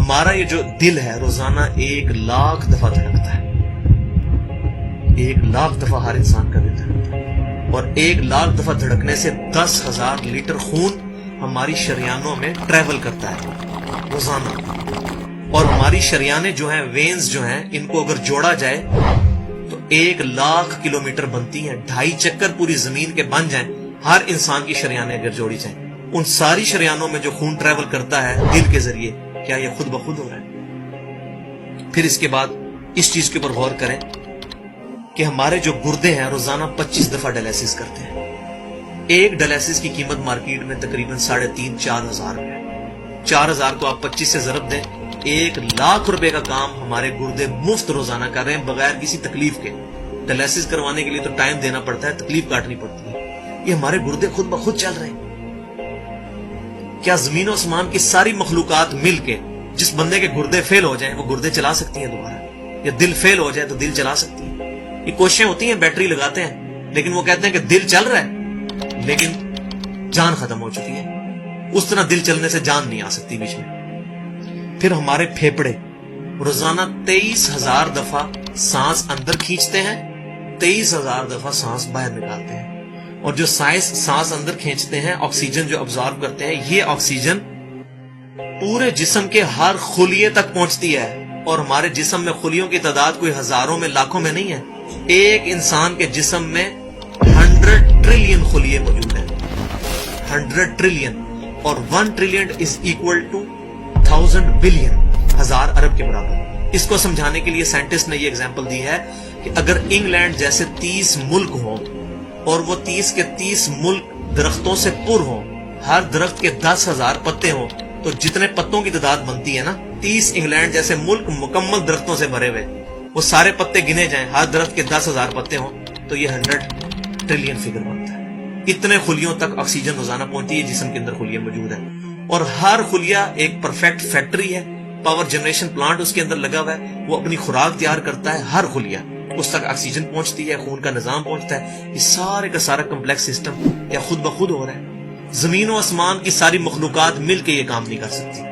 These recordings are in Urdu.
ہمارا یہ جو دل ہے روزانہ 1,00,000 دفعہ دھڑکتا ہے. 1,00,000 دفعہ ہر انسان کا دل دھڑکتا ہے، اور 1,00,000 دفعہ دھڑکنے سے 10,000 لیٹر خون ہماری شریانوں میں ٹریول کرتا ہے روزانہ. اور ہماری شریانیں جو ہیں، وینز جو ہیں، ان کو اگر جوڑا جائے تو 1,00,000 کلومیٹر بنتی ہیں. 2.5 چکر پوری زمین کے بن جائیں ہر انسان کی شریانیں اگر جوڑی جائیں. ان ساری شریانوں میں جو خون ٹریول کرتا ہے دل کے ذریعے، کیا یہ خود بخود ہو رہا ہے؟ پھر اس کے بعد اس چیز کے اوپر غور کریں کہ ہمارے جو گردے ہیں روزانہ 25 دفعہ ڈائلیسس کرتے ہیں. ایک ڈائلیسس کی قیمت مارکیٹ میں تقریباً 3,500-4,000 روپے ہے. 4,000 کو آپ 25 سے ضرب دیں، 1,00,000 روپے کا کام ہمارے گردے مفت روزانہ کر رہے ہیں بغیر کسی تکلیف کے. ڈائلیسس کروانے کے لیے تو ٹائم دینا پڑتا ہے، تکلیف کاٹنی پڑتی ہے. یہ ہمارے گردے خود بخود چل رہے ہیں. کیا زمین و آسمان کی ساری مخلوقات مل کے جس بندے کے گردے فیل ہو جائیں وہ گردے چلا سکتی ہیں دوبارہ؟ یا دل فیل ہو جائے تو دل چلا سکتی ہیں؟ یہ کوششیں ہوتی ہیں، بیٹری لگاتے ہیں، لیکن وہ کہتے ہیں کہ دل چل رہا ہے لیکن جان ختم ہو چکی ہے. اس طرح دل چلنے سے جان نہیں آ سکتی بیچ میں. پھر ہمارے پھیپڑے روزانہ 23,000 دفعہ سانس اندر کھینچتے ہیں، 23,000 دفعہ سانس باہر نکالتے ہیں. اور جو سانس اندر کھینچتے ہیں، آکسیجن جو ابزارو کرتے ہیں، یہ آکسیجن پورے جسم کے ہر خلیے تک پہنچتی ہے. اور ہمارے جسم میں خلیوں کی تعداد کوئی ہزاروں میں لاکھوں میں نہیں ہے. ایک انسان کے جسم میں 100 ٹریلین خلیے موجود ہیں. 100 ٹریلین، اور 1 trillion is equal to 1000 billion, 1000 ارب کے برابر. اس کو سمجھانے کے لیے سائنٹسٹ نے یہ اگزامپل دی ہے کہ اگر انگلینڈ جیسے 30 ملک ہوں اور وہ 30 کے 30 ملک درختوں سے پر ہوں، ہر درخت کے 10,000 پتے ہوں، تو جتنے پتوں کی تعداد بنتی ہے نا، 30 انگلینڈ جیسے ملک مکمل درختوں سے بھرے ہوئے، وہ سارے پتے گنے جائیں، ہر درخت کے 10,000 پتے ہوں، تو یہ 100 ٹریلین فگر بنتا ہے. اتنے خلیوں تک آکسیجن روزانہ پہنچتی ہے. جسم کے اندر خلیے موجود ہیں، اور ہر خلیہ ایک پرفیکٹ فیکٹری ہے. پاور جنریشن پلانٹ اس کے اندر لگا ہوا ہے، وہ اپنی خوراک تیار کرتا ہے. ہر خلیہ اس تک آکسیجن پہنچتی ہے، خون کا نظام پہنچتا ہے. یہ سارے کا سارا کمپلیکس سسٹم کیا خود بخود ہو رہا ہے؟ زمین و آسمان کی ساری مخلوقات مل کے یہ کام نہیں کر سکتی،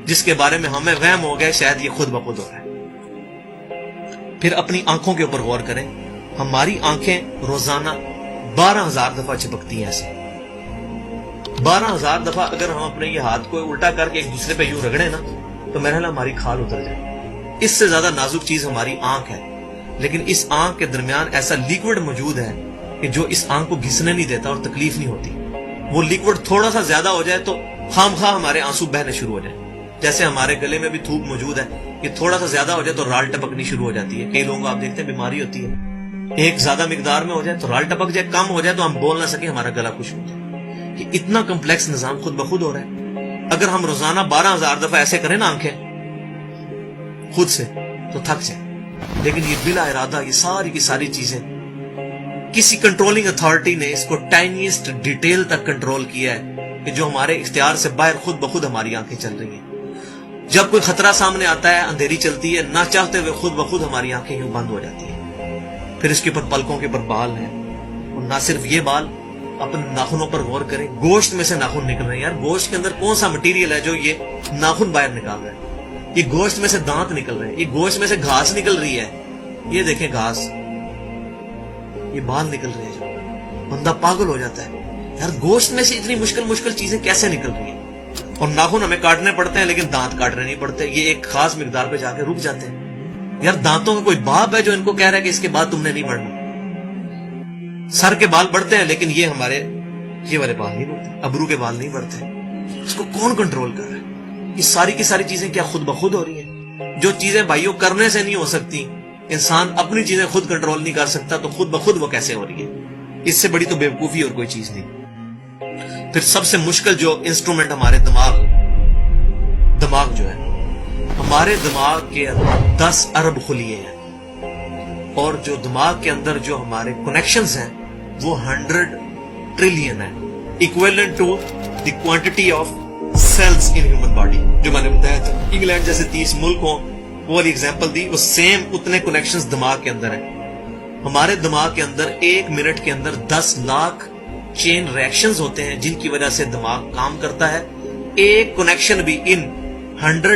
جس کے بارے میں ہمیں وہم ہو گیا شاید یہ خود بخود ہو رہا ہے. پھر اپنی آنکھوں کے اوپر غور کریں. ہماری آنکھیں روزانہ 12,000 دفعہ چپکتی ہیں. ایسے 12,000 دفعہ اگر ہم اپنے یہ ہاتھ کو الٹا کر کے ایک دوسرے پہ یوں رگڑیں نا، تو میرا خیال ہماری کھال اتر جائے. اس سے زیادہ نازک چیز ہماری آنکھ ہے. لیکن اس آنکھ کے درمیان ایسا لیکوڈ موجود ہے کہ جو اس آنکھ کو گھسنے نہیں دیتا اور تکلیف نہیں ہوتی. وہ لیکوڈ تھوڑا سا زیادہ ہو جائے تو خام خواہ ہمارے آنسو بہنے شروع ہو جائیں. جیسے ہمارے گلے میں بھی تھوک موجود ہے، یہ تھوڑا سا زیادہ ہو جائے تو رال ٹپکنی شروع ہو جاتی ہے. کئی لوگوں کو آپ دیکھتے ہیں بیماری ہوتی ہے، ایک زیادہ مقدار میں ہو جائے تو رال ٹپک جائے، کم ہو جائے تو ہم بول نہ سکیں، ہمارا گلا خشک ہو جائے. کہ اتنا کمپلیکس نظام خود بخود ہو رہا ہے. اگر ہم روزانہ 12,000 دفعہ ایسے کریں نا آنکھیں خود سے تو تھک جائیں. لیکن یہ بلا ارادہ یہ ساری کی ساری چیزیں کسی کنٹرولنگ اتھارٹی نے اس کو ٹائنیسٹ ڈیٹیل تک کنٹرول کیا ہے کہ جو ہمارے اختیار سے باہر خود بخود ہماری آنکھیں چل رہی ہیں. جب کوئی خطرہ سامنے آتا ہے، اندھیری چلتی ہے، نہ چاہتے ہوئے خود بخود ہماری آنکھیں یوں بند ہو جاتی ہیں. پھر اس کے اوپر پلکوں کے اوپر بال ہیں، اور نہ صرف یہ بال، اپنے ناخنوں پر غور کریں. گوشت میں سے ناخن نکل رہے ہیں. یار گوشت کے اندر کون سا مٹیریل ہے جو یہ ناخن باہر نکال رہا ہے؟ یہ گوشت میں سے دانت نکل رہے ہیں، یہ گوشت میں سے گھاس نکل رہی ہے. یہ دیکھیں گھاس، یہ بال نکل رہے ہیں. جو بندہ پاگل ہو جاتا ہے، یار گوشت میں سے اتنی مشکل چیزیں کیسے نکل رہی ہیں؟ اور ناخن ہمیں کاٹنے پڑتے ہیں لیکن دانت کاٹنے نہیں پڑتے. یہ ایک خاص مقدار پہ جا کے رک جاتے ہیں. یار دانتوں کا کوئی باپ ہے جو ان کو کہہ رہا ہے کہ اس کے بعد تم نے نہیں بڑھنا؟ سر کے بال بڑھتے ہیں لیکن یہ ہمارے یہ والے بال نہیں بڑھتے، ابرو کے بال نہیں بڑھتے. اس کو کون کنٹرول کر رہا ہے؟ یہ ساری کی ساری چیزیں کیا خود بخود ہو رہی ہیں؟ جو چیزیں بھائیوں کرنے سے نہیں ہو سکتی، انسان اپنی چیزیں خود کنٹرول نہیں کر سکتا، تو خود بخود وہ کیسے ہو رہی ہے؟ اس سے بڑی تو بیوقوفی اور کوئی چیز نہیں. پھر سب سے مشکل جو انسٹرومنٹ ہمارے دماغ جو ہے، ہمارے دماغ کے 10 ارب خلیے ہیں، اور جو دماغ کے اندر جو ہمارے کنیکشنز ہیں وہ 100 ٹریلین ہیں، equivalent to the quantity of cells in human body. جو میں نے بتایا تھا انگلینڈ جیسے 30 ملک ہوں، وہ والی ایگزامپل دی، وہ سیم اتنے کنیکشنز دماغ کے اندر ہیں. ہمارے دماغ کے اندر 1 منٹ کے اندر 10 لاکھ چین ریئیکشنز ہوتے ہیں جن کی وجہ سے دماغ کام کرتا ہے. ایک کنیکشن بھی ان 100